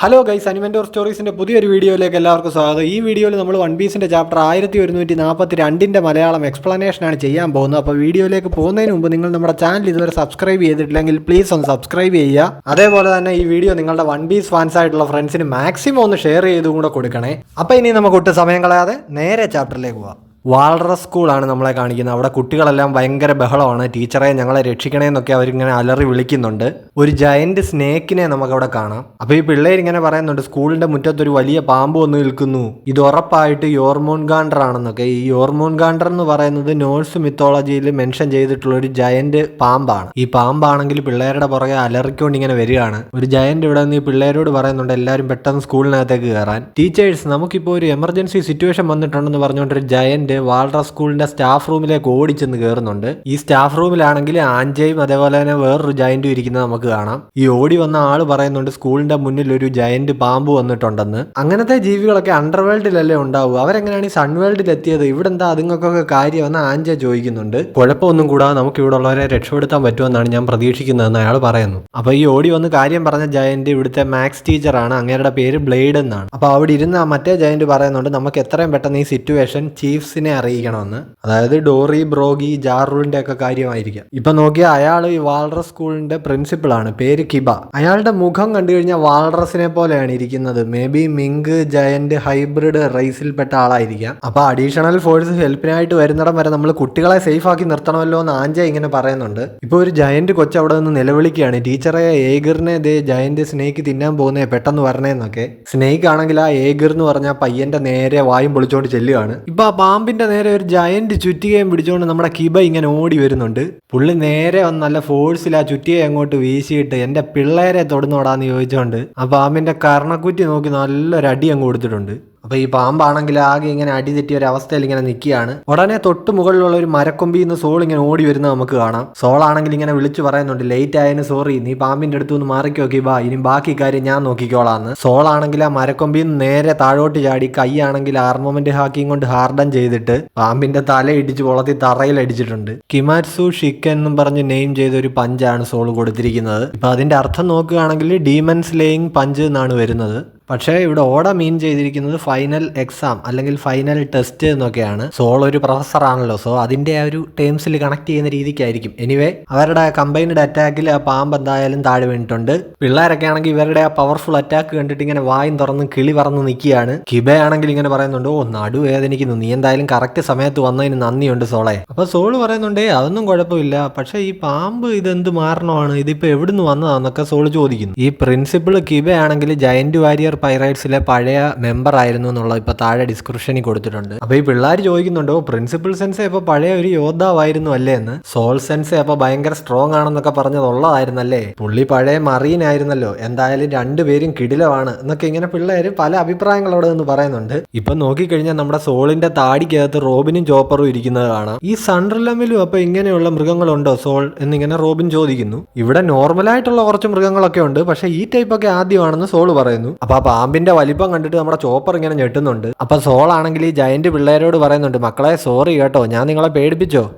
Hello guys, അനിമെൻറ്റോർ സ്റ്റോറീസിൻ്റെ പുതിയൊരു വീഡിയോയിലേക്ക് എല്ലാവർക്കും സ്വാഗതം. ഈ വീഡിയോയിൽ നമ്മൾ വൺ പീസിൻ്റെ ചാപ്റ്റർ 1142 മലയാളം എക്സ്പ്ലനേഷനാണ് ചെയ്യാൻ പോകുന്നത്. അപ്പോൾ വീഡിയോയിലേക്ക് പോകുന്നതിന് മുമ്പ് നിങ്ങൾ നമ്മുടെ ചാനൽ ഇതുവരെ സബ്സ്ക്രൈബ് ചെയ്തിട്ടില്ലെങ്കിൽ പ്ലീസ് ഒന്ന് സബ്സ്ക്രൈബ് ചെയ്യുക. അതേപോലെ തന്നെ ഈ വീഡിയോ നിങ്ങളുടെ വൺ പീസ് ഫാൻസ് ആയിട്ടുള്ള ഫ്രണ്ട്സിന് മാക്സിമം ഒന്ന് ഷെയർ ചെയ്തും കൂടെ കൊടുക്കണേ. അപ്പോൾ ഇനി നമുക്ക് ഒട്ടും സമയം കളയാതെ നേരെ ചാപ്റ്ററിലേക്ക് പോവാം. വാൾറസ് സ്കൂളാണ് നമ്മളെ കാണിക്കുന്നത്. അവിടെ കുട്ടികളെല്ലാം ഭയങ്കര ബഹളമാണ്. ടീച്ചറെ ഞങ്ങളെ രക്ഷിക്കണേന്നൊക്കെ അവരിങ്ങനെ അലറി വിളിക്കുന്നുണ്ട്. ഒരു ജയന്റ് സ്നേക്കിനെ നമുക്കവിടെ കാണാം. അപ്പോൾ ഈ പിള്ളേരിങ്ങനെ പറയുന്നുണ്ട്, സ്കൂളിന്റെ മുറ്റത്തൊരു വലിയ പാമ്പ് വന്ന് നിൽക്കുന്നു, ഇത് ഉറപ്പായിട്ട് യോർമോൺഗാണ്ടർ ആണെന്നൊക്കെ. ഈ യോർമോൺഗാണ്ടർ എന്ന് പറയുന്നത് നോർസ് മിത്തോളജിയിൽ മെൻഷൻ ചെയ്തിട്ടുള്ള ഒരു ജയന്റ് പാമ്പാണ്. ഈ പാമ്പാണെങ്കിൽ പിള്ളേരുടെ പുറകെ അലറിക്കൊണ്ട് ഇങ്ങനെ വരികയാണ്. ഒരു ജയന്റ് ഇവിടെ നിന്ന് ഈ പിള്ളേരോട് പറയുന്നുണ്ട് എല്ലാവരും പെട്ടെന്ന് സ്കൂളിനകത്തേക്ക് കയറാൻ. ടീച്ചേഴ്സ്, നമുക്കിപ്പോൾ ഒരു എമർജൻസി സിറ്റുവേഷൻ വന്നിട്ടുണ്ടെന്ന് പറഞ്ഞുകൊണ്ടൊരു ജയന്റ് വാൾറസ് സ്കൂളിന്റെ സ്റ്റാഫ് റൂമിലേക്ക് ഓടിച്ചെന്ന് കയറുന്നുണ്ട്. ഈ സ്റ്റാഫ് റൂമിലാണെങ്കിൽ ആൻജയും അതേപോലെ തന്നെ വേറൊരു ജയന്റും ഇരിക്കുന്നത് നമുക്ക് കാണാം. ഈ ഓടി വന്ന ആള് പറയുന്നുണ്ട് സ്കൂളിന്റെ മുന്നിൽ ഒരു ജയന്റ് പാമ്പ് വന്നിട്ടുണ്ടെന്ന്. അങ്ങനത്തെ ജീവികളൊക്കെ അണ്ടർവേൾഡിലല്ലേ ഉണ്ടാവൂ, അവരെങ്ങനെയാണ് ഈ സൺവേൾഡിൽ എത്തിയത്? ഇവിടെ എന്താ അതുങ്ങൾക്കൊക്കെ കാര്യമെന്ന് ആൻജ ചോദിക്കുന്നുണ്ട്. കുഴപ്പമൊന്നും കൂടാതെ നമുക്ക് ഇവിടെ ഉള്ളവരെ രക്ഷപ്പെടുത്താൻ പറ്റുമെന്നാണ് ഞാൻ പ്രതീക്ഷിക്കുന്നതെന്ന് അയാൾ പറയുന്നു. അപ്പൊ ഈ ഓടി വന്ന് കാര്യം പറഞ്ഞ ജയന്റ് ഇവിടുത്തെ മാത്സ് ടീച്ചറാണ്. അങ്ങേരുടെ പേര് ബ്ലേഡ് എന്നാണ്. അപ്പൊ അവിടെ ഇരുന്ന് മറ്റേ ജയന്റ് പറയുന്നുണ്ട് നമുക്ക് എത്രയും പെട്ടെന്ന് ഈ സിറ്റുവേഷൻ ചീഫ്സിനെ അറിയിക്കണമെന്ന്. അതായത് ഡോറി, ബ്രോഗി, ജാറൂളിന്റെ ഒക്കെ കാര്യമായിരിക്കാം. ഇപ്പൊ നോക്കിയാൽ അയാൾ ഈ വാൾറസ് സ്കൂളിന്റെ പ്രിൻസിപ്പൾ ആണ്. പേര് കിബ. അയാളുടെ മുഖം കണ്ടു കഴിഞ്ഞാൽ വാൾറസിനെ പോലെയാണ് ഇരിക്കുന്നത്. May be mink giant hybrid റേസിൽപ്പെട്ട ആളായിരിക്കാം. അപ്പൊ അഡീഷണൽ ഫോഴ്സ് ഹെൽപ്പിനായിട്ട് വരുന്നിടം വരെ നമ്മൾ കുട്ടികളെ സേഫ് ആക്കി നിർത്തണമല്ലോ എന്ന് ആൻജ ഇങ്ങനെ പറയുന്നുണ്ട്. ഇപ്പൊ ഒരു ജയന്റ് കൊച്ചു അവിടെ നിന്ന് നിലവിളിക്കുകയാണ്, ടീച്ചറെ ഏഗറിനെ ദേ ജയന്റ് സ്നേക്ക് തിന്നാൻ പോകുന്നേ, പെട്ടെന്ന് വരണേന്നൊക്കെ. സ്നേക്ക് ആണെങ്കിൽ ആ ഏഗർ എന്ന് പറഞ്ഞ പയ്യന്റെ നേരെ വായും പൊളിച്ചോണ്ട് ചെല്ലുകയാണ്. ഇപ്പൊ ആ പാമ്പിന്റെ നേരെ ഒരു ജയന്റ് ചുറ്റികയും പിടിച്ചുകൊണ്ട് നമ്മുടെ കിബ ഇങ്ങനെ ഓടി വരുന്നുണ്ട്. പുള്ളി നേരെ വന്ന് നല്ല ഫോഴ്സിൽ ആ ചുറ്റികയെ അങ്ങോട്ട് വീശിയിട്ട് എന്റെ പിള്ളേരെ തൊടുന്നോടാന്ന് ചോദിച്ചോണ്ട് ആ പാമ്പിന്റെ കർണക്കുറ്റി നോക്കി നല്ലൊരു അടി അങ്ങ് കൊടുത്തിട്ടുണ്ട്. അപ്പൊ ഈ പാമ്പാണെങ്കിൽ ആകെ ഇങ്ങനെ അടി തെറ്റിയ ഒരു അവസ്ഥയിൽ ഇങ്ങനെ നിൽക്കുകയാണ്. ഉടനെ തൊട്ട് മുകളിലുള്ള ഒരു മരക്കൊമ്പിൽ നിന്ന് സോൾ ഇങ്ങനെ ഓടി വരുന്നത് നമുക്ക് കാണാം. സോൾ ആണെങ്കിൽ ഇങ്ങനെ വിളിച്ചു പറയുന്നുണ്ട്, ലേറ്റ് ആയതിന് സോറി, നീ പാമ്പിന്റെ അടുത്ത് നിന്ന് മാറിക്കോക്കി ബാ, ഇനി ബാക്കി കാര്യം ഞാൻ നോക്കിക്കോളാന്ന്. സോൾ ആണെങ്കിൽ ആ മരക്കൊമ്പിൽ നിന്ന് നേരെ താഴോട്ട് ചാടി കൈയാണെങ്കിൽ ആർമമെന്റ് ഹാക്കിങ് കൊണ്ട് ഹാർഡൻ ചെയ്തിട്ട് പാമ്പിന്റെ തല ഇടിച്ച് പൊളത്തി തറയിൽ അടിച്ചിട്ടുണ്ട്. കിമാറ്റ്സു ഷിക്കൻ എന്നും പറഞ്ഞ് നെയിം ചെയ്ത ഒരു പഞ്ചാണ് സോൾ കൊടുത്തിരിക്കുന്നത്. ഇപ്പൊ അതിന്റെ അർത്ഥം നോക്കുകയാണെങ്കിൽ ഡീമൻ സ്ലേയിങ് പഞ്ച് എന്നാണ് വരുന്നത്. പക്ഷേ ഇവിടെ ഓട മീൻ ചെയ്തിരിക്കുന്നത് ഫൈനൽ എക്സാം അല്ലെങ്കിൽ ഫൈനൽ ടെസ്റ്റ് എന്നൊക്കെയാണ്. സോൾ ഒരു പ്രൊഫസർ ആണല്ലോ, സോ അതിന്റെ ആ ഒരു ടേംസിൽ കണക്ട് ചെയ്യുന്ന രീതിക്കായിരിക്കും. എനിവേ അവരുടെ കമ്പൈൻഡ് അറ്റാക്കിൽ ആ പാമ്പ് എന്തായാലും താഴെ വീണിട്ടുണ്ട്. പിള്ളേരൊക്കെ ആണെങ്കിൽ ഇവരുടെ ആ പവർഫുൾ അറ്റാക്ക് കണ്ടിട്ട് ഇങ്ങനെ വായും തുറന്ന് കിളി പറന്ന് നിൽക്കുകയാണ്. കിബയാണെങ്കിൽ ഇങ്ങനെ പറയുന്നുണ്ട്, ഓ നടു വേദനിക്കുന്നു, നീ എന്തായാലും കറക്റ്റ് സമയത്ത് വന്നതിന് നന്ദിയുണ്ട് സോളെ. അപ്പൊ സോള് പറയുന്നുണ്ട് അതൊന്നും കുഴപ്പമില്ല, പക്ഷെ ഈ പാമ്പ് ഇതെന്ത് മാരണമാണ്, ഇതിപ്പോ എവിടുന്ന് വന്നതാന്നൊക്കെ സോള് ചോദിക്കുന്നു. ഈ പ്രിൻസിപ്പിൾ കിബയാണെങ്കിൽ ജയന്റ് വാരിയർ പൈറൈറ്റ്സിലെ പഴയ മെമ്പർ ആയിരുന്നു എന്നുള്ളത് ഇപ്പൊ താഴെ ഡിസ്ക്രിപ്ഷനിൽ കൊടുത്തിട്ടുണ്ട്. അപ്പൊ ഈ പിള്ളേർ ചോദിക്കുന്നുണ്ടോ പ്രിൻസിപ്പൽ സെൻസെ ഇപ്പൊ പഴയ ഒരു യോദ്ധാവായിരുന്നു അല്ലേ എന്ന്. സോൾ സെൻസെ അപ്പൊ ഭയങ്കര സ്ട്രോങ് ആണെന്നൊക്കെ പറഞ്ഞതുള്ളതായിരുന്നല്ലേ, പുള്ളി പഴയ മറീൻ ആയിരുന്നല്ലോ, എന്തായാലും രണ്ടുപേരും കിടിലമാണ് എന്നൊക്കെ ഇങ്ങനെ പിള്ളേര് പല അഭിപ്രായങ്ങളോട് എന്ന് പറയുന്നുണ്ട്. ഇപ്പൊ നോക്കിക്കഴിഞ്ഞാൽ നമ്മുടെ സോളിന്റെ താടിക്കകത്ത് റോബിനും ചോപ്പറും ഇരിക്കുന്നത് കാണാം. ഈ സൺഡർലമിലും അപ്പൊ ഇങ്ങനെയുള്ള മൃഗങ്ങളുണ്ടോ സോൾ എന്നിങ്ങനെ റോബിൻ ചോദിക്കുന്നു. ഇവിടെ നോർമലായിട്ടുള്ള കുറച്ച് മൃഗങ്ങളൊക്കെ ഉണ്ട്, പക്ഷെ ഈ ടൈപ്പ് ഒക്കെ ആദ്യമാണെന്ന് സോള് പറയുന്നു. അപ്പൊ പാമ്പിന്റെ വലിപ്പം കണ്ടിട്ട് നമ്മുടെ ചോപ്പർ ഇങ്ങനെ ഞെട്ടുന്നുണ്ട്. അപ്പൊ സോൾ ആണെങ്കിൽ ഈ ജയന്റ് പിള്ളേരോട് പറയുന്നുണ്ട്, മക്കളെ സോറി കേട്ടോ, ഞാൻ നിങ്ങളെ പേടിപ്പിച്ചോ?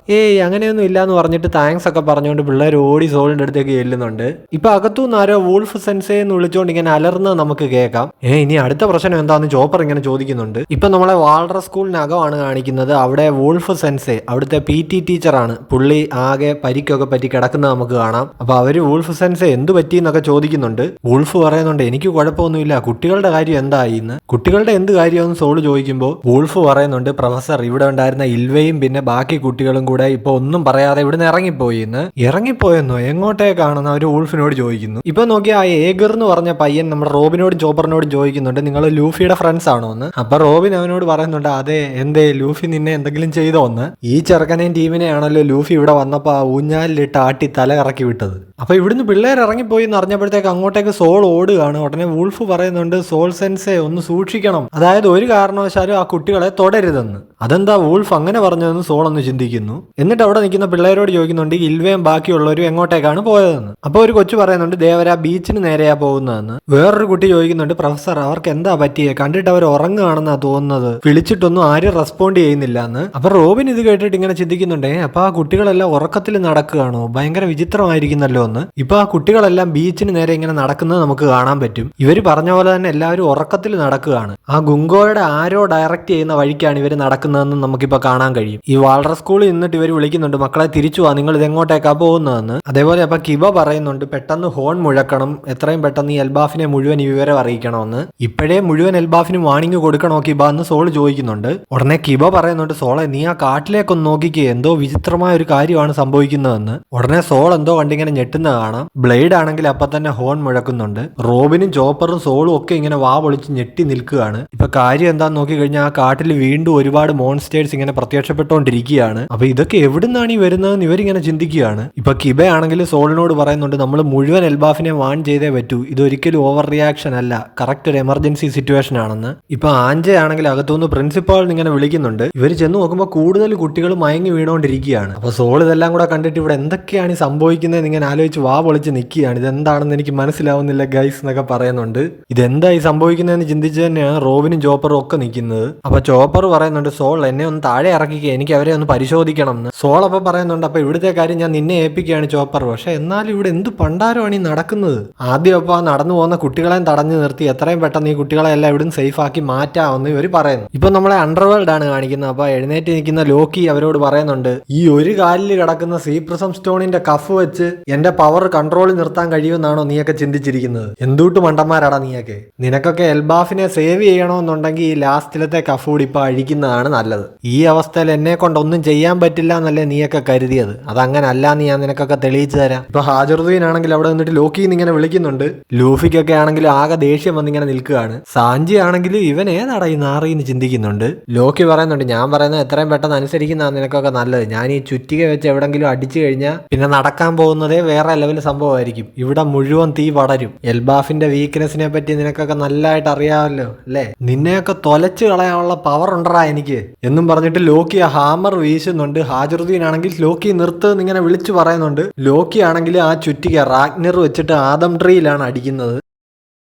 ഏയ് അങ്ങനെയൊന്നും ഇല്ലാന്ന് പറഞ്ഞിട്ട് താങ്ക്സ് ഒക്കെ പറഞ്ഞുകൊണ്ട് പിള്ളേർ ഓടി സോളിന്റെ അടുത്തേക്ക് ചെല്ലുന്നുണ്ട്. ഇപ്പൊ അകത്തുനിന്ന് ആരോ വൂൾഫ് സെൻസേ എന്ന് വിളിച്ചുകൊണ്ട് ഇങ്ങനെ അലർന്ന് നമുക്ക് കേൾക്കാം. ഇനി അടുത്ത പ്രശ്നം എന്താന്ന് ചോപ്പർ ഇങ്ങനെ ചോദിക്കുന്നുണ്ട്. ഇപ്പൊ നമ്മളെ വാൾറസ് സ്കൂളിനകമാണ് കാണിക്കുന്നത്. അവിടെ വൂൾഫ് സെൻസേ അവിടുത്തെ PT ടീച്ചറാണ്. പുള്ളി ആകെ പരിക്കൊക്കെ പറ്റി കിടക്കുന്നത് നമുക്ക് കാണാം. അപ്പൊ അവര് വൂൾഫ് സെൻസേ എന്ത് പറ്റി എന്നൊക്കെ ചോദിക്കുന്നുണ്ട്. വൂൾഫ് പറയുന്നുണ്ട് എനിക്ക് കുഴപ്പമൊന്നുമില്ല, കുട്ടികളുടെ കാര്യം എന്തായി എന്ന്. കുട്ടികളുടെ എന്ത് കാര്യമെന്ന് സോള് ചോദിക്കുമ്പോൾ വൂൾഫ് പറയുന്നുണ്ട്, പ്രൊഫസർ ഇവിടെ ഉണ്ടായിരുന്ന ഇൽവയും പിന്നെ ബാക്കി കുട്ടികളും കൂടെ ഇപ്പൊ ഒന്നും പറയാതെ ഇവിടുന്ന് ഇറങ്ങിപ്പോയി എന്ന്. ഇറങ്ങിപ്പോയെന്നോ, എങ്ങോട്ടേക്കാണെന്ന് അവര് വൂൾഫിനോട് ചോദിക്കുന്നു. ഇപ്പൊ നോക്കി ആ ഏഗർ എന്ന് പറഞ്ഞ പയ്യൻ നമ്മുടെ റോബിനോടും ചോപ്പറിനോടും ചോദിക്കുന്നുണ്ട്, നിങ്ങൾ ലൂഫിയുടെ ഫ്രണ്ട്സ് ആണോ എന്ന്. അപ്പൊ റോബിൻ അവനോട് പറയുന്നുണ്ട്, അതെ, എന്തേ ലൂഫി നിന്നെ എന്തെങ്കിലും ചെയ്തോ എന്ന്. ഈ ചെറുക്കനെയും ടീമിനെയാണല്ലോ ലൂഫി ഇവിടെ വന്നപ്പോ ആ ഊഞ്ഞാലിലിട്ട് ആട്ടി തല കറക്കി വിട്ടത്. അപ്പൊ ഇവിടുന്ന് പിള്ളേർ ഇറങ്ങിപ്പോയി എന്ന് അറിഞ്ഞപ്പോഴത്തേക്ക് അങ്ങോട്ടേക്ക് സോൾ ഓടുകയാണ്. ഉടനെ വൂൾഫ് പറയുന്നുണ്ട്, സോൾ സെൻസെ ഒന്ന് സൂക്ഷിക്കണം, അതായത് ഒരു കാരണവശാലും ആ കുട്ടികളെ തൊടരുതെന്ന്. അതെന്താ വൂൾഫ് അങ്ങനെ പറഞ്ഞതെന്ന് സോൾ ഒന്ന് ചിന്തിക്കുന്നു. എന്നിട്ട് അവിടെ നിൽക്കുന്ന പിള്ളേരോട് ചോദിക്കുന്നുണ്ട് ഇൽവയും ബാക്കിയുള്ളവരും എങ്ങോട്ടേക്കാണ് പോയതെന്ന്. അപ്പൊ ഒരു കൊച്ചു പറയുന്നുണ്ട്, ദേവരാ ബീച്ചിന് നേരെയാ പോകുന്നതെന്ന്. വേറൊരു കുട്ടി ചോദിക്കുന്നുണ്ട്, പ്രൊഫസർ അവർക്ക് എന്താ പറ്റിയേ, കണ്ടിട്ട് അവർ ഉറങ്ങുകയാണെന്നാ തോന്നുന്നത്, വിളിച്ചിട്ടൊന്നും ആരും റെസ്പോണ്ട് ചെയ്യുന്നില്ല എന്ന്. അപ്പൊ റോബിൻ ഇത് കേട്ടിട്ട് ഇങ്ങനെ ചിന്തിക്കുന്നുണ്ടേ, അപ്പൊ ആ കുട്ടികളെല്ലാം ഉറക്കത്തിൽ നടക്കുകയാണോ, ഭയങ്കര വിചിത്രമായിരിക്കുന്നല്ലോ എന്ന്. ഇപ്പൊ ആ കുട്ടികളെല്ലാം ബീച്ചിന് നേരെ ഇങ്ങനെ നടക്കുന്നത് നമുക്ക് കാണാൻ പറ്റും. ഇവര് പറഞ്ഞ പോലെ തന്നെ എല്ലാവരും ഉറക്കത്തിൽ നടക്കുകയാണ്. ആ ഗുങ്കോയുടെ ആരോ ഡയറക്റ്റ് ചെയ്യുന്ന വഴിക്കാണ് ഇവർ നടക്കുന്നതെന്ന് നമുക്കിപ്പോൾ കാണാൻ കഴിയും. ഈ വാൾഡർ സ്കൂളിൽ നിന്നിട്ട് ഇവർ വിളിക്കുന്നുണ്ട്, മക്കളെ തിരിച്ചു പോവാ, നിങ്ങൾ ഇതെങ്ങോട്ടേക്കാ പോകുന്നതെന്ന്. അതേപോലെ അപ്പൊ കിബ പറയുന്നുണ്ട് പെട്ടെന്ന് ഹോൺ മുഴക്കണം, എത്രയും പെട്ടെന്ന് ഈ എൽബാഫിനെ മുഴുവൻ ഈ വിവരം അറിയിക്കണമെന്ന്. ഇപ്പോഴേ മുഴുവൻ എൽബാഫിനും വാണിംഗ് കൊടുക്കണോ കിബ എന്ന് സോൾ ചോദിക്കുന്നുണ്ട്. ഉടനെ കിബ പറയുന്നുണ്ട്, സോളെ നീ ആ കാട്ടിലേക്കൊന്ന് നോക്കിക്കേ, എന്തോ വിചിത്രമായ ഒരു കാര്യമാണ് സംഭവിക്കുന്നതെന്ന്. ഉടനെ സോൾ എന്തോ കണ്ടിങ്ങനെ ഞെട്ടുന്ന കാണാം. ബ്ലേഡ് ആണെങ്കിൽ അപ്പൊ തന്നെ ഹോൺ മുഴക്കുന്നുണ്ട്. റോബിനും ചോപ്പറും സോളും ഒക്കെ ഇങ്ങനെ വാ പൊളിച്ച് ഞെട്ടി നിൽക്കുകയാണ്. ഇപ്പൊ കാര്യം എന്താന്ന് നോക്കി കഴിഞ്ഞാൽ ആ കാട്ടിൽ വീണ്ടും ഒരുപാട് മോൺസ്റ്റേഴ്സ് ഇങ്ങനെ പ്രത്യക്ഷപ്പെട്ടുകൊണ്ടിരിക്കുകയാണ്. അപ്പൊ ഇതൊക്കെ എവിടുന്നാണ് ഈ വരുന്നതെന്ന് ഇവരിങ്ങനെ ചിന്തിക്കുകയാണ്. ഇപ്പൊ കിബയാണെങ്കിൽ സോളിനോട് പറയുന്നുണ്ട്, നമ്മൾ മുഴുവൻ എൽബാഫിനെ വാൺ ചെയ്തേ പറ്റൂ, ഇതൊരിക്കലും ഓവർ റിയാക്ഷൻ അല്ല, കറക്റ്റ് ഒരു എമർജൻസി സിറ്റുവേഷൻ ആണെന്ന്. ഇപ്പൊ ആഞ്ചെ ആണെങ്കിൽ അകത്തുനിന്ന് പ്രിൻസിപ്പാളിന് ഇങ്ങനെ വിളിക്കുന്നുണ്ട്. ഇവർ ചെന്ന് നോക്കുമ്പോൾ കൂടുതൽ കുട്ടികൾ മയങ്ങി വീണുകൊണ്ടിരിക്കുകയാണ്. അപ്പൊ സോൾ ഇതെല്ലാം കൂടെ കണ്ടിട്ട് ഇവിടെ എന്തൊക്കെയാണ് ഈ സംഭവിക്കുന്നത് ഇങ്ങനെ ആലോചിച്ച് വാ പൊളിച്ച് നിൽക്കുകയാണ്. ഇതെന്താണെന്ന് എനിക്ക് മനസ്സിലാവുന്നില്ല ഗൈസ് എന്നൊക്കെ പറയുന്നുണ്ട്. ഇതെന്തായി സംഭവിക്കുന്നതെന്ന് ചിന്തിച്ച് തന്നെയാണ് റോബിനും ചോപ്പറും ഒക്കെ നിൽക്കുന്നത്. അപ്പൊ ചോപ്പർ പറയുന്നുണ്ട്, സോൾ എന്നെ ഒന്ന് താഴെ ഇറക്കിക്കുക, എനിക്ക് അവരെ ഒന്ന് പരിശോധിക്കണം എന്ന്. സോൾ അപ്പൊ പറയുന്നുണ്ട്, അപ്പൊ ഇവിടുത്തെ കാര്യം ഞാൻ നിന്നെ ഏൽപ്പിക്കുകയാണ് ചോപ്പർ, പക്ഷെ എന്നാലും ഇവിടെ എന്ത് പണ്ടാരമാണ് ഈ നടക്കുന്നത്. ആദ്യം അപ്പൊ നടന്നു പോകുന്ന കുട്ടികളെയും തടഞ്ഞു നിർത്തി എത്രയും പെട്ടെന്ന് ഈ കുട്ടികളെ എല്ലാം ഇവിടുന്ന് സേഫ് ആക്കി മാറ്റാമെന്ന് ഇവർ പറയുന്നു. ഇപ്പൊ നമ്മളെ അണ്ടർവേൾഡ് ആണ് കാണിക്കുന്നത്. അപ്പൊ എഴുന്നേറ്റ് നിൽക്കുന്ന ലോക്കി അവരോട് പറയുന്നുണ്ട്, ഈ ഒരു കാലിൽ കിടക്കുന്ന സീപ്രസം സ്റ്റോണിന്റെ കഫ് വെച്ച് എന്റെ പവർ കൺട്രോളിൽ നിർത്താൻ കഴിയുമെന്നാണോ നീയൊക്കെ ചിന്തിച്ചിരിക്കുന്നത്? എന്തുട്ട് മണ്ടന്മാരാടാ നീയൊക്കെ. നിനക്കൊക്കെ എൽബാഫിനെ സേവ് ചെയ്യണമെന്നുണ്ടെങ്കിൽ ഈ ലാസ്റ്റിലത്തെ കഫ് കൂടി ഇപ്പൊ അഴിക്കുന്നതാണ് നല്ലത്. ഈ അവസ്ഥയിൽ എന്നെ കൊണ്ടൊന്നും ചെയ്യാൻ പറ്റില്ല എന്നല്ലേ നീയൊക്കെ കരുതിയത്? അതങ്ങനെ അല്ലാന്ന് ഞാൻ നിനക്കൊക്കെ തെളിയിച്ചു തരാം. ഇപ്പൊ ഹാജറുദ്ദീൻ ആണെങ്കിൽ അവിടെ നിന്നിട്ട് ലോക്കിന്ന് ഇങ്ങനെ വിളിക്കുന്നുണ്ട്. ലൂഫിക്കൊക്കെ ആണെങ്കിൽ ആകെ ദേഷ്യം വന്നിങ്ങനെ നിൽക്കുകയാണ്. സാഞ്ചി ആണെങ്കിൽ ഇവൻ ഏതാടാ ഈ നാറിന്ന് ചിന്തിക്കുന്നുണ്ട്. ലോക്കി പറയുന്നുണ്ട്, ഞാൻ പറയുന്നത് എത്രയും പെട്ടെന്ന് അനുസരിക്കുന്നതാണ് നിനക്കൊക്കെ നല്ലത്. ഞാൻ ഈ ചുറ്റിക വെച്ച് എവിടെങ്കിലും അടിച്ചു കഴിഞ്ഞാൽ പിന്നെ നടക്കാൻ പോകുന്നതേ വേറെ ലെവൽ സംഭവമായിരിക്കും. ഇവിടെ മുഴുവൻ തീ പടരും. എൽബാഫിന്റെ വീക്ക്നെസ്സിനെ പറ്റി നിനക്കൊക്കെ നല്ലതായിട്ട് അറിയാമല്ലോ അല്ലേ? നിന്നെയൊക്കെ തൊലച്ചു കളയാനുള്ള പവർ ഉണ്ടറാ എനിക്ക് എന്നും പറഞ്ഞിട്ട് ലോക്കി ആ ഹാമർ വീശുന്നുണ്ട്. ഹാജറുദ്ദീൻ ആണെങ്കിൽ ലോക്കി നിർത്ത് ഇങ്ങനെ വിളിച്ചു പറയുന്നുണ്ട്. ലോക്കി ആണെങ്കിൽ ആ ചുറ്റിക റാഗ്നർ വെച്ചിട്ട് ആദം ട്രീയിലാണ് അടിക്കുന്നത്.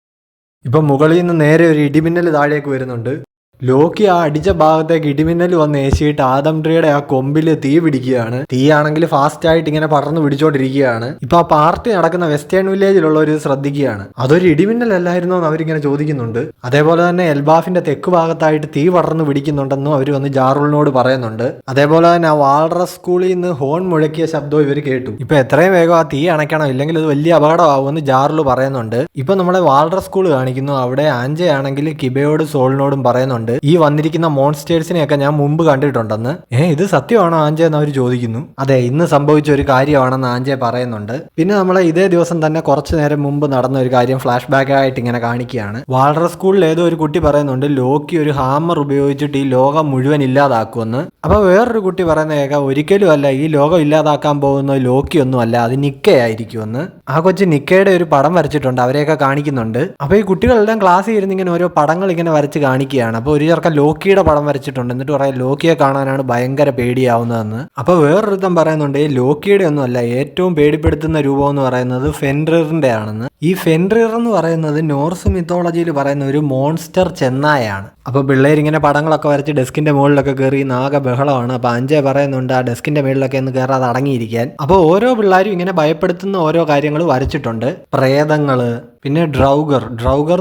ഇപ്പൊ മുകളിൽ നിന്ന് നേരെ ഒരു ഇടിമിന്നൽ താഴേക്ക് വരുന്നുണ്ട്. ലോക്കി ആ അടിച്ച ഭാഗത്തേക്ക് ഇടിമിന്നൽ വന്ന് ഏശിയിട്ട് ആദം ട്രീയുടെ ആ കൊമ്പില് തീ പിടിക്കുകയാണ്. തീയാണെങ്കിൽ ഫാസ്റ്റ് ആയിട്ട് ഇങ്ങനെ പടർന്നു പിടിച്ചോണ്ടിരിക്കുകയാണ്. ഇപ്പൊ ആ പാർട്ടി നടക്കുന്ന വെസ്റ്റേൺ വില്ലേജിലുള്ളവർ ശ്രദ്ധിക്കുകയാണ്. അതൊരു ഇടിമിന്നൽ അല്ലായിരുന്നോ എന്ന് അവരിങ്ങനെ ചോദിക്കുന്നുണ്ട്. അതേപോലെ തന്നെ എൽബാഫിന്റെ തെക്ക് ഭാഗത്തായിട്ട് തീ പടർന്നു പിടിക്കുന്നുണ്ടെന്നും അവർ വന്ന് ജാറുളിനോട് പറയുന്നുണ്ട്. അതേപോലെ തന്നെ ആ വാൾഡർ സ്കൂളിൽ നിന്ന് ഹോൺ മുഴക്കിയ ശബ്ദവും ഇവർ കേട്ടു. ഇപ്പൊ എത്രയും വേഗം ആ തീ അണയ്ക്കണം, ഇല്ലെങ്കിൽ അത് വലിയ അപകടമാവുമെന്ന് ജാറുൾ പറയുന്നുണ്ട്. ഇപ്പൊ നമ്മളെ വാൾഡർ സ്കൂൾ കാണിക്കുന്നു. അവിടെ ആഞ്ചെ ആണെങ്കിൽ കിബയോട് സോളിനോടും പറയുന്നുണ്ട്, ഈ വന്നിരിക്കുന്ന മോൺസ്റ്റേഴ്സിനെയൊക്കെ ഞാൻ മുമ്പ് കണ്ടിട്ടുണ്ടെന്ന്. ഇത് സത്യമാണോ ആഞ്ചെ എന്ന് അവർ ചോദിക്കുന്നു. അതെ, ഇന്ന് സംഭവിച്ച ഒരു കാര്യമാണെന്ന് ആഞ്ചെ പറയുന്നുണ്ട്. പിന്നെ നമ്മളെ ഇതേ ദിവസം തന്നെ കുറച്ചു നേരം മുമ്പ് നടന്ന ഒരു കാര്യം ഫ്ലാഷ് ബാക്ക് ആയിട്ട് ഇങ്ങനെ കാണിക്കുകയാണ്. വാൾഡർ സ്കൂളിൽ ഏതോ ഒരു കുട്ടി പറയുന്നുണ്ട്, ലോക്കി ഒരു ഹാമർ ഉപയോഗിച്ചിട്ട് ഈ ലോകം മുഴുവൻ ഇല്ലാതാക്കുമെന്ന്. അപ്പൊ വേറൊരു കുട്ടി പറയുന്ന കേൾക്കാം, ഒരിക്കലും അല്ല, ഈ ലോകം ഇല്ലാതാക്കാൻ പോകുന്നത് ലോക്കി ഒന്നും അല്ല, അത് നിക്കയായിരിക്കുമെന്ന്. ആ കൊച്ചു നിക്കയുടെ ഒരു പടം വരച്ചിട്ടുണ്ട്, അവരെയൊക്കെ കാണിക്കുന്നുണ്ട്. അപ്പൊ ഈ കുട്ടികളെല്ലാം ക്ലാസ്സിൽ ഇരുന്ന് ഇങ്ങനെ ഓരോ പടങ്ങൾ ഇങ്ങനെ വരച്ച് കാണിക്കുകയാണ്. അപ്പൊ ഒരു ചെറുക്കൻ ലോക്കിയുടെ പടം വരച്ചിട്ടുണ്ട്. എന്നിട്ട് പറയാം ലോക്കിയെ കാണാനാണ് ഭയങ്കര പേടിയാവുന്നതെന്ന്. അപ്പൊ വേറൊരുത്തം പറയുന്നുണ്ട്, ലോക്കിയുടെ ഒന്നും അല്ല, ഏറ്റവും പേടിപ്പെടുത്തുന്ന രൂപം എന്ന് പറയുന്നത് ഫെൻറിറിന്റെ ആണെന്ന്. ഈ ഫെൻറിർ എന്ന് പറയുന്നത് നോർസ് മിത്തോളജിയിൽ പറയുന്ന ഒരു മോൺസ്റ്റർ ചെന്നായാണ്. അപ്പൊ പിള്ളേരിങ്ങനെ പടങ്ങളൊക്കെ വരച്ച് ഡെസ്കിന്റെ മുകളിലൊക്കെ കയറി നാഗ ബഹളമാണ്. അപ്പൊ അഞ്ചേ പറയുന്നുണ്ട് ആ ഡെസ്കിന്റെ മുകളിലൊക്കെ ഒന്ന് കയറാതെ അടങ്ങിയിരിക്കാൻ. അപ്പൊ ഓരോ പിള്ളേരും ഇങ്ങനെ ഭയപ്പെടുത്തുന്ന ഓരോ കാര്യങ്ങൾ വരച്ചിട്ടുണ്ട്. പ്രേതങ്ങള്, പിന്നെ ഡ്രൗഗർ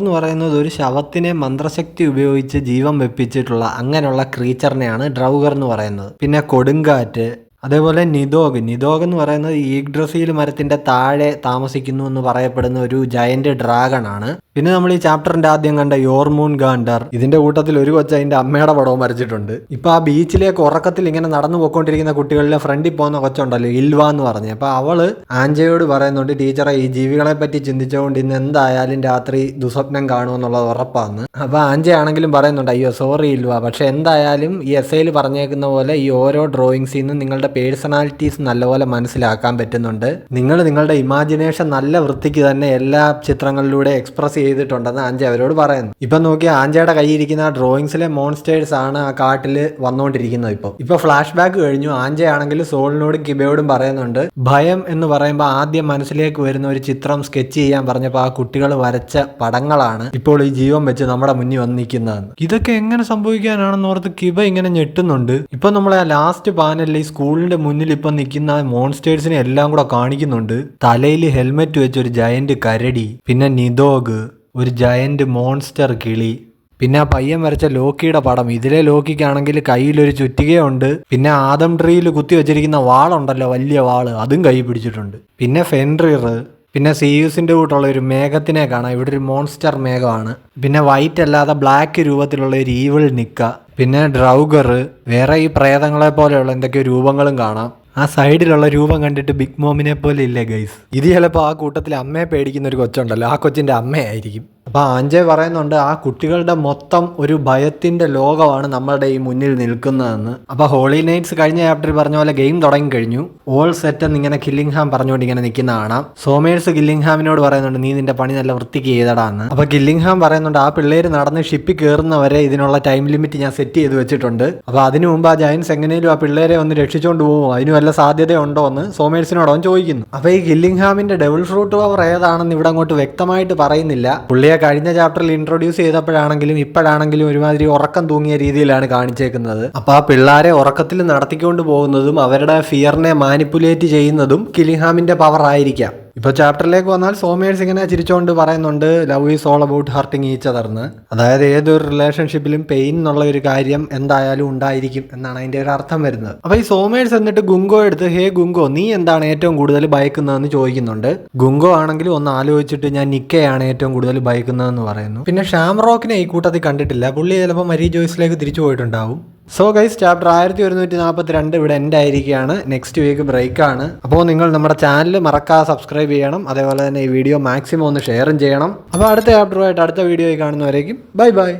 എന്ന് പറയുന്നത് ഒരു ശവത്തിനെ മന്ത്രശക്തി ഉപയോഗിച്ച് ജീവൻ വെപ്പിച്ചിട്ടുള്ള അങ്ങനെയുള്ള ക്രീച്ചറിനെയാണ് ഡ്രൗഗർ എന്ന് പറയുന്നത്. പിന്നെ കൊടുങ്കാറ്റ്, അതേപോലെ നിദോഗ് എന്ന് പറയുന്നത് ഈഗ്ഡ്രസീൽ മരത്തിന്റെ താഴെ താമസിക്കുന്നു എന്ന് പറയപ്പെടുന്ന ഒരു ജയന്റ് ഡ്രാഗൺ ആണ്. പിന്നെ നമ്മൾ ഈ ചാപ്റ്ററിന്റെ ആദ്യം കണ്ട യോർമൂൺ ഗാണ്ടർ, ഇതിന്റെ കൂട്ടത്തിൽ ഒരു കൊച്ചു അതിന്റെ അമ്മയുടെ പടവും വരച്ചിട്ടുണ്ട്. ഇപ്പൊ ആ ബീച്ചിലേക്ക് ഉറക്കത്തിൽ ഇങ്ങനെ നടന്നു പോയിക്കൊണ്ടിരിക്കുന്ന കുട്ടികളിലെ ഫ്രണ്ടിൽ പോകുന്ന കൊച്ചുണ്ടല്ലോ, ഇൽവ എന്ന് പറഞ്ഞ്. അപ്പൊ അവള് ആഞ്ചയോട് പറയുന്നുണ്ട്, ടീച്ചറെ ഈ ജീവികളെ പറ്റി ചിന്തിച്ചുകൊണ്ട് ഇന്ന് എന്തായാലും രാത്രി ദുസ്വപ്നം കാണുമെന്നുള്ളത് ഉറപ്പാന്ന്. അപ്പൊ ആഞ്ച ആണെങ്കിലും പറയുന്നുണ്ട്, അയ്യോ സോറി ഇൽവ, പക്ഷെ എന്തായാലും ഈ എസ്സേയിൽ പറഞ്ഞേക്കുന്ന പോലെ ഈ ഓരോ ഡ്രോയിങ്സിൽ നിന്നും നിങ്ങളുടെ പേഴ്സണാലിറ്റീസ് നല്ലപോലെ മനസ്സിലാക്കാൻ പറ്റുന്നുണ്ട്. നിങ്ങൾ നിങ്ങളുടെ ഇമാജിനേഷൻ നല്ല വൃത്തിക്ക് തന്നെ എല്ലാ ചിത്രങ്ങളിലൂടെ എക്സ്പ്രസ് ചെയ്തിട്ടുണ്ടെന്ന് ആഞ്ച അവരോട് പറയുന്നു. ഇപ്പൊ നോക്കിയാൽ ആഞ്ചയുടെ കയ്യിരിക്കുന്ന ഡ്രോയിങ്സിലെ മോൺസ്റ്റേഴ്സ് ആണ് ആ കാട്ടില് വന്നുകൊണ്ടിരിക്കുന്നത്. ഇപ്പൊ ഫ്ലാഷ് ബാക്ക് കഴിഞ്ഞു. ആഞ്ച ആണെങ്കിൽ സോളിനോടും കിബയോടും പറയുന്നുണ്ട്, ഭയം എന്ന് പറയുമ്പോൾ ആദ്യം മനസ്സിലേക്ക് വരുന്ന ഒരു ചിത്രം സ്കെച്ച് ചെയ്യാൻ പറഞ്ഞപ്പോൾ ആ കുട്ടികൾ വരച്ച പടങ്ങളാണ് ഇപ്പോൾ ഈ ജീവൻ വെച്ച് നമ്മുടെ മുന്നിൽ വന്ന് നിൽക്കുന്നതെന്ന്. ഇതൊക്കെ എങ്ങനെ സംഭവിക്കാനാണെന്ന് ഓർത്ത് കിബ ഇങ്ങനെ ഞെട്ടുന്നുണ്ട്. ഇപ്പൊ നമ്മളെ ലാസ്റ്റ് പാനലിൽ ഈ സ്കൂളിന്റെ മുന്നിൽ ഇപ്പൊ നിൽക്കുന്ന മോൺസ്റ്റേഴ്സിനെ എല്ലാം കൂടെ കാണിക്കുന്നുണ്ട്. തലയിൽ ഹെൽമെറ്റ് വെച്ചൊരു ജയന്റ് കരടി, പിന്നെ നിദോഗ്, ഒരു ജയന്റ് മോൺസ്റ്റർ കിളി, പിന്നെ ആ പയ്യൻ വരച്ച ലോക്കിയുടെ പടം. ഇതിലെ ലോക്കിക്കാണെങ്കിൽ കയ്യിലൊരു ചുറ്റികയുണ്ട്, പിന്നെ ആദം ട്രീയിൽ കുത്തി വെച്ചിരിക്കുന്ന വാളുണ്ടല്ലോ, വലിയ വാള്, അതും കൈ പിടിച്ചിട്ടുണ്ട്. പിന്നെ ഫെൻറിർ, പിന്നെ സീയൂസിന്റെ കൂട്ടുള്ള ഒരു മേഘത്തിനെ കാണാം. ഇവിടെ ഒരു മോൺസ്റ്റർ മേഘമാണ്. പിന്നെ വൈറ്റ് അല്ലാതെ ബ്ലാക്ക് രൂപത്തിലുള്ള ഒരു ഈവിൾ നിക്ക, പിന്നെ ഡ്രൗഗർ, വേറെ ഈ പ്രേതങ്ങളെ പോലെയുള്ള എന്തൊക്കെയോ രൂപങ്ങളും കാണാം. ആ സൈഡിലുള്ള രൂപം കണ്ടിട്ട് ബിഗ് മോമിനെ പോലെ ഇല്ലേ ഗൈസ്? ഇത് ചിലപ്പോൾ ആ കൂട്ടത്തിൽ അമ്മയെ പേടിക്കുന്ന ഒരു കൊച്ചുണ്ടല്ലോ, ആ കൊച്ചിന്റെ അമ്മയായിരിക്കും. അപ്പോൾ ആഞ്ചേ പറയുന്നുണ്ട് ആ കുട്ടികളുടെ മൊത്തം ഒരു ഭയത്തിന്റെ ലോകമാണ് നമ്മളുടെ ഈ മുന്നിൽ നിൽക്കുന്നതെന്ന്. അപ്പോൾ ഹോളി നൈറ്റ്സ് കഴിഞ്ഞ ചാപ്റ്ററിൽ പറഞ്ഞ പോലെ ഗെയിം തുടങ്ങി കഴിഞ്ഞു. ഓൾ സെറ്റ് എന്ന് ഇങ്ങനെ കില്ലിംഗ്ഹാം പറഞ്ഞുകൊണ്ട് ഇങ്ങനെ നിൽക്കുന്ന കാണാം. സോമേഴ്സ് കില്ലിംഗ്ഹാമിനോട് പറയുന്നുണ്ട് നീ നിന്റെ പണി നല്ല വൃത്തിക്ക് ചെയ്തടാന്ന്. അപ്പോൾ കില്ലിംഗ്ഹാം പറയുന്നുണ്ട് ആ പിള്ളേര് നടന്ന് ഷിപ്പിൽ കയറുന്നവരെ ഇതിനുള്ള ടൈം ലിമിറ്റ് ഞാൻ സെറ്റ് ചെയ്ത് വെച്ചിട്ടുണ്ട്. അപ്പോൾ അതിനു മുമ്പ് ആ ജയൻസ് എങ്ങനെയും ആ പിള്ളേരെ ഒന്ന് രക്ഷിച്ചുകൊണ്ട് പോകുമോ, അതിന് വല്ല സാധ്യതയുണ്ടോ എന്ന് സോമേഴ്സിനോട് അവൻ ചോദിക്കുന്നു. അപ്പോൾ ഈ കില്ലിംഗ്ഹാമിന്റെ ഡബിൾ ഫ്രൂട്ട് പവർ ഏതാണെന്ന് ഇവിടെ അങ്ങോട്ട് വ്യക്തമായിട്ട് പറയുന്നില്ല. പുള്ളിയെ കഴിഞ്ഞ ചാപ്റ്ററിൽ ഇൻട്രൊഡ്യൂസ് ചെയ്തപ്പോഴാണെങ്കിലും ഇപ്പോഴാണെങ്കിലും ഒരുമാതിരി ഉറക്കം തൂങ്ങിയ രീതിയിലാണ് കാണിച്ചേക്കുന്നത്. അപ്പോൾ ആ പിള്ളേരെ ഉറക്കത്തിൽ നടത്തിക്കൊണ്ട് പോകുന്നതും അവരുടെ ഫിയറിനെ മാനിപ്പുലേറ്റ് ചെയ്യുന്നതും കില്ലിംഗ്ഹാമിന്റെ പവർ ആയിരിക്കാം. ഇപ്പോൾ ചാപ്റ്ററിലേക്ക് വന്നാൽ സോമേഴ്സ് ഇങ്ങനെ ചിരിച്ചുകൊണ്ട് പറയുന്നുണ്ട് love is all about hurting each അതർന്ന്. അതായത് ഏതൊരു റിലേഷൻഷിപ്പിലും പെയിൻ എന്നുള്ള ഒരു കാര്യം എന്തായാലും ഉണ്ടായിരിക്കും എന്നാണ് അതിൻ്റെ ഒരു അർത്ഥം വരുന്നത്. അപ്പോൾ ഈ സോമേഴ്സ് എന്നിട്ട് ഗുങ്കോ എടുത്ത് ഹേ ഗുങ്കോ നീ എന്താണ് ഏറ്റവും കൂടുതൽ ഭയക്കുന്നതെന്ന് ചോദിക്കുന്നുണ്ട്. ഗുങ്കോ ആണെങ്കിൽ ഒന്ന് ആലോചിച്ചിട്ട് ഞാൻ നിക്കയാണ് ഏറ്റവും കൂടുതൽ ഭയക്കുന്നതെന്ന് പറയുന്നു. പിന്നെ ഷാംറോക്കിനെ ഈ കൂട്ടത്തിൽ കണ്ടിട്ടില്ല, പുള്ളി ചിലപ്പോൾ മരി ജോയ്സിലേക്ക് തിരിച്ചു പോയിട്ടുണ്ടാവും. സോ ഗൈസ് ചാപ്റ്റർ 1142 ഇവിടെ എൻഡ് ആയിരിക്കുകയാണ്. നെക്സ്റ്റ് വീക്ക് ബ്രേക്കാണ്. അപ്പോൾ നിങ്ങൾ നമ്മുടെ ചാനൽ മറക്കാതെ സബ്സ്ക്രൈബ് ചെയ്യണം. അതേപോലെ തന്നെ ഈ വീഡിയോ മാക്സിമം ഒന്ന് ഷെയറും ചെയ്യണം. അപ്പോൾ അടുത്ത ചാപ്റ്ററുമായിട്ട് അടുത്ത വീഡിയോയിൽ കാണുന്നവരേക്കും ബൈ ബൈ.